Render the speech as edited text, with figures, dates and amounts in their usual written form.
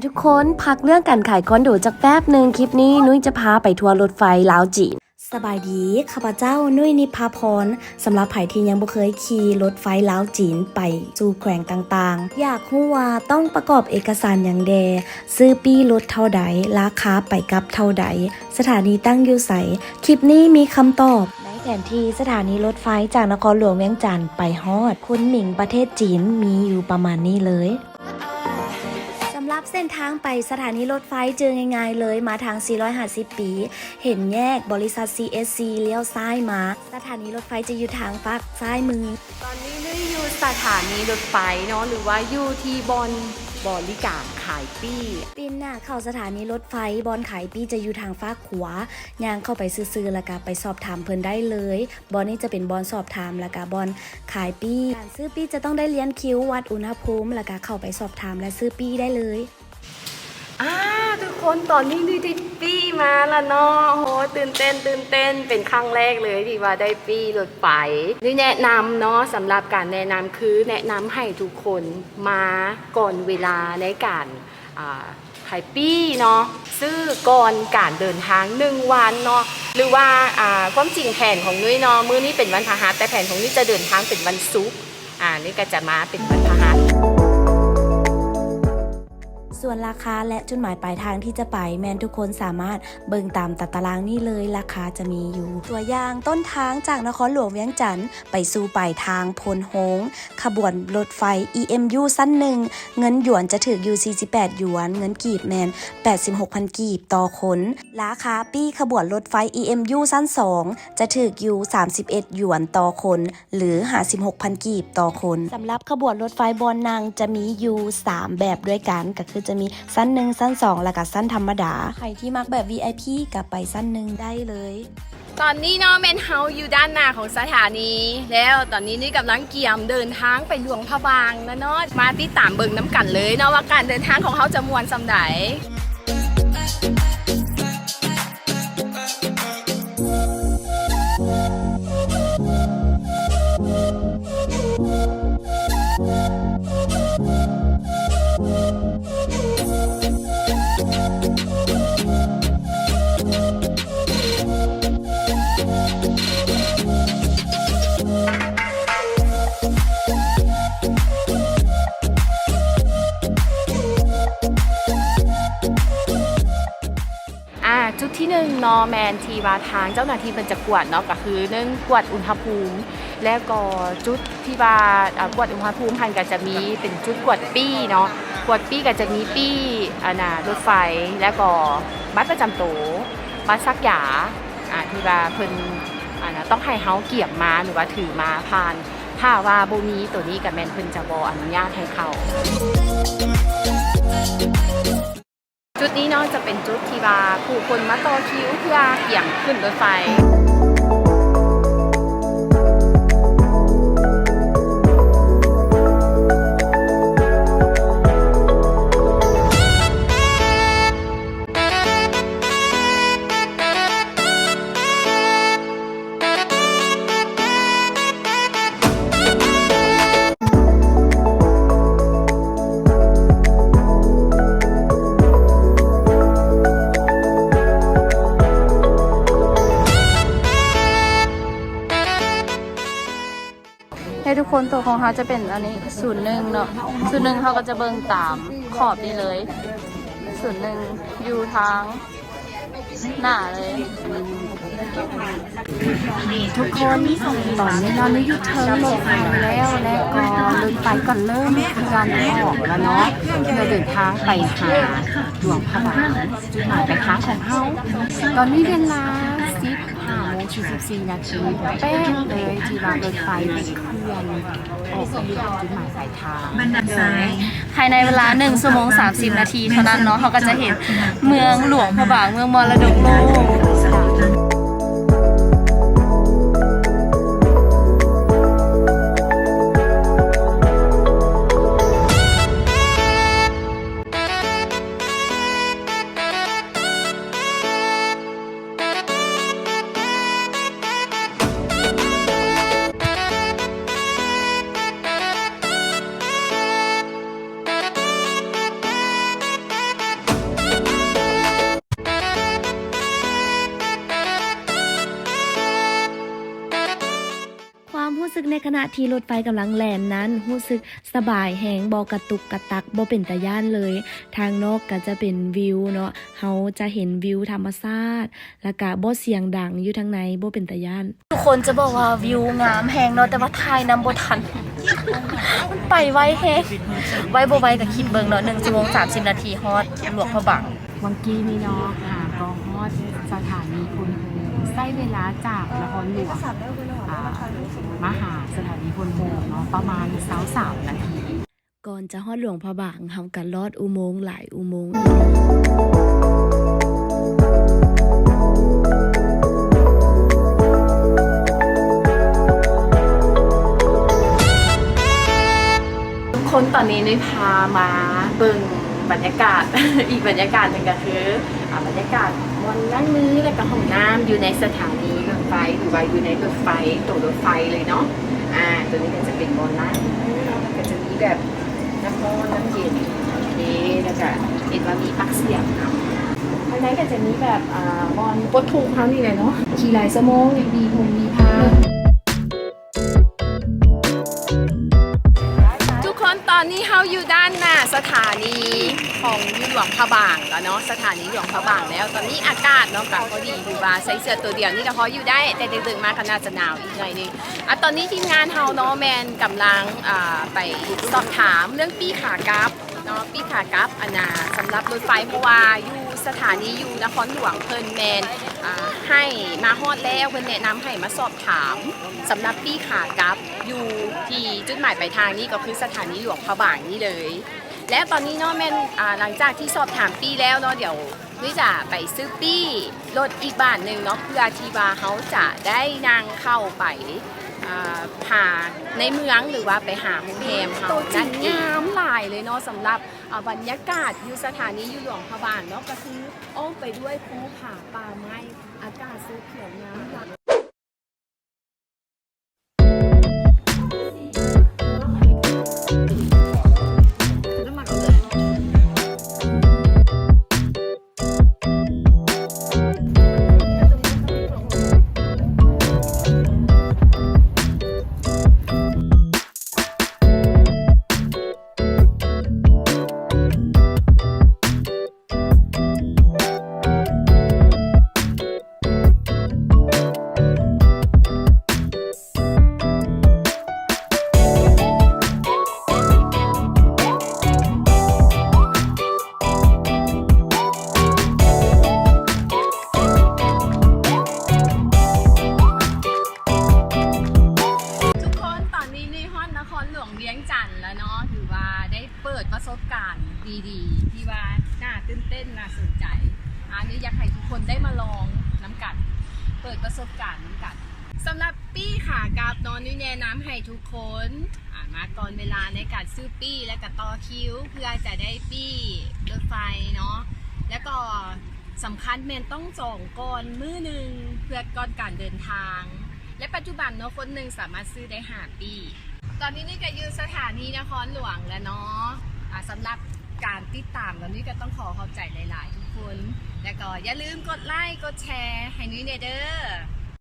ทุกคนพักเรื่องการขายคอนโดจากแป๊บหนึ่งคลิปนี้นุ้ยจะพาไปทัวร์รถไฟลาวจีนสบายดีข้าพเจ้านุ้ยนิพาพรสำหรับไผ่ที่ยังบ่เคยขี่รถไฟลาวจีนไปสู่แขวงต่างๆอยากรู้ว่าต้องประกอบเอกสารอย่างแดซื้อปีรถเท่าใดราคาไปกลับเท่าใดสถานีตั้งอยู่ไสคลิปนี้มีคำตอบในแผนที่สถานีรถไฟจากนครหลวงเวียงจันทร์ไปฮอดคุนหมิงประเทศจีนมีอยู่ประมาณนี้เลยสำหรับเส้นทางไปสถานีรถไฟเจอง่ายๆเลยมาทาง 450 ปี เห็นแยกบริษัท CSC เลี้ยวซ้ายมาสถานีรถไฟจะอยู่ทางฝั่งซ้ายมือตอนนี้นุ้ยอยู่สถานีรถไฟเนาะหรือว่าอยู่ที่บริการขายปี้ปีนหน้าเข้าสถานีรถไฟบอนขายปี้จะอยู่ทางฝั่งขวาย่างเข้าไปซื้อๆแล้วก็ไปสอบถามเพิ่นได้เลยบอนนี้จะเป็นบอนสอบถามแล้วก็บอนขายปี้การซื้อปี้จะต้องได้เรียนคิววัดอุณหภูมิแล้วก็เข้าไปสอบถามและซื้อปี้ได้เลยทุกคนตอนนี้นุ้ยได้ปี้มาแล้วเนาะโหตื่นเต้นเป็นครั้งแรกเลยที่ว่าได้ปี้รถไฟนุ้ยแนะนำเนาะสำหรับการแนะนำคือแนะนำให้ทุกคนมาก่อนเวลาในการขายปี้เนาะซื้อก่อนการเดินทาง1 วันเนาะหรือว่าความจริงแผนของนุ้ยเนาะมื้อนี้เป็นวันพฤหัสแต่แผนของนุ้ยจะเดินทางเป็นวันศุกร์นุ้ยก็จะมาเป็นวันพฤหัสส่วนราคาและจุดหมายปลายทางที่จะไปแมนทุกคนสามารถเบิ่งตามตารางนี่เลยราคาจะมีอยู่ตัวอย่างต้นทางจากนครหลวงเวียงจันทร์ไปสู่ปลายทางพลโฮงขบวนรถไฟ EMU สั้นหนึ่งเงินหยวนจะถึกอยู่48หยวนเงินกีบแมน 86,000 กีบต่อคนราคาปี้ขบวนรถไฟ EMU สั้น2จะถึกอยู่31หยวนต่อคนหรือ 56,000 กีบต่อคนสำหรับขบวนรถไฟบอนนางจะมีอยู่3แบบด้วยกันก็คือจะมีสั้น1สั้น2แล้วก็สั้นธรรมดาใครที่มักแบบ VIP กับไปสั้น1ได้เลยตอนนี้เนาะเมนเฮาอยู่ด้านหน้าของสถานีแล้วตอนนี้นี่กำลังเกี่ยมเดินทางไปหลวงพระบางนะเนาะมาติดตามเบิ่งน้ำกันเลยเนาะว่าการเดินทางของเขาจะมวนสำใดจุดที่1นอแมนทีว่าทางเจ้าหน้าที่เป็นจะกวดเนาะก็คือ1กวดอุณหภูมิแล้วก็จุดที่ว่ากวดอุณหภูมิพันก็จะมีเป็นจุดกวดปี้เนาะกวดปี้ก็จะมีปี้รถไฟแล้วก็บัตรประจำตัวบัตรซักยาที่ว่าเพิ่นต้องให้เฮาเกียบมาหรือว่าถือมาผ่านถ้าว่าบ่มีตัวนี้ก็แม่นเพิ่นจะบ่อนุญาตให้เข้าจุดนี้เนาะจะเป็นจุดที่ว่าผู้คนมาต่อคิวเพื่อเกี่ยงขึ้นรถไฟทุกคนตัวของเขาจะเป็นอันนี้01เนาะ01เขาก็จะเบิ่งตามขอบนี่เลย01อยู่ทางหน้าเลยทุกคนตอนนี้เราอยู่เทิงรถไฟแล้วและก็รถไฟก่อนเริ่มการออกแล้วเนาะเราเดินทางไปหาหลวงพระบางจุดหมายปลายทางของเขาตอนนี้เวลา15:44 นาทีเป๊ะเลยที่ว่ารถไฟเคลื่อนออกจากจุดหมายปลายทางภายในเวลา1 ชั่วโมง 30 นาทีเท่านั้นเนาะเขาก็จะเห็นเมืองหลวงพระบางเมืองมรดกโลก ขณะที่รถไฟกำลังแล่นนั้นรู้สึกสบายแหงบ่กระตุกกระตักบ่เป็นตาย่านเลย ทางนอกก็จะเป็นวิวเนาะเฮาจะเห็นวิวธรรมชาติแล้วก็บ่เสียงดังอยู่ทางในบ่เป็นตาย่านทุกคนจะบอกว่าวิวงามแฮงเนาะแต่ว่าถ่ายนำบ่ทัน มันไปไวแฮงไวบ่ไวก็คิดเบิ่งเนาะ1ชั่วโมง30นาทีฮอดหลวงพระบาง วังกี้นี่เนาะหากองฮอดสถานีพลโฮมใช้เวลาจากนครหลวงมาหาสถานีพลโฮมเนาะประมาณ23นาที ก่อนจะฮอดหลวงพระบางเฮาก็ลอดอุโมงค์หลายอุโมงค์ ทุกคนตอนนี้นุ้ยพามาเบิ่งบรรยากาศ อีกบรรยากาศหนึ่งก็คือบรรยากาศบนนั่งมือและก็ห้องน้ำอยู่ในสถานีรถไฟหรือว่าอยู่ในรถไฟตัวรถไฟเลยเนาะตัวนี้ก็จะเป็นบนนั่งมือเนาะก็จะมีแบบน้ำร้อนน้ำเย็นโอเคแล้วก็เห็นว่ามีปลั๊กเสียบเนาะภายในก็จะมีแบบบอลปดถูกเขานี่เลยเนาะขี่หลายสมองมีพงมีพาทุกคนตอนนี้เขาอยู่ด้านหน้าสถานีของหลวงพระบางแล้วเนาะสถานีหลวงพระบางแล้วตอนนี้อากาศเนาะก็พอดีอยู่บาใส่เสื้อตัวเดียวนี่ก็พออยู่ได้แต่ดึกๆมาก็น่าจะหนาวอีกหน่อยนึงตอนนี้ทีมงานเฮาเนาะแมนกำลังไปสอบถามเรื่องปีขากลับเนาะปีขากลับสำหรับรถไฟเพราะว่าอยู่สถานีอยู่นครหลวงเพิ่นแมนให้มาฮอดแล้วเพิ่นแนะนำให้มาสอบถามสำหรับปีขากลับอยู่ที่จุดหมายปลายทางนี่ก็คือสถานีหลวงพระบางนี่เลย และตอนนี้เนาะแม่นหลังจากที่สอบถามปี้แล้วเนาะเดี๋ยวนุ้ยจะไปซื้อปี้รถอีกบ้านหนึ่งเนาะเพื่อที่ว่าเขาจะได้นั่งเข้าไปหาในเมืองหรือว่าไปหาโรงแรมเขานั่นงามหลายเลยเนาะสำหรับบรรยากาศอยู่สถานีอยู่หลวงพระบางเนาะก็คืออ้อมไปด้วยภูผาป่าไม้อากาศสีเขียวงามหลาย ทุกคนตอนนี้นี่ฮอดนครหลวงเวียงจันทร์แล้วเนาะถือว่าได้เปิดประสบการณ์ดีๆที่ว่าน่าตื่นเต้นน่าสนใจนี่อยากให้ทุกคนได้มาลองน้ำกัดเปิดประสบการณ์น้ำกัดสำหรับปี้ขากราบนอนนี่แนะนำให้ทุกคนมาก่อนเวลาในการซื้อปี้และก็ต่อคิวเพื่อจะได้ปี้รถไฟเนาะแล้วก็สำคัญแมนต้องจองก่อนมื้อหนึ่งเพื่อก่อนการเดินทางและปัจจุบันเนาะคนหนึ่งสามารถซื้อได้5 ปีตอนนี้นี่ก็อยู่สถานีนครหลวงแล้วเนาะสำหรับการติดตามแล้วนี่ก็ต้องขอขอบใจหลายๆทุกคนแล้วก็อย่าลืมกดไลค์กดแชร์ให้นุ้ยเด้อ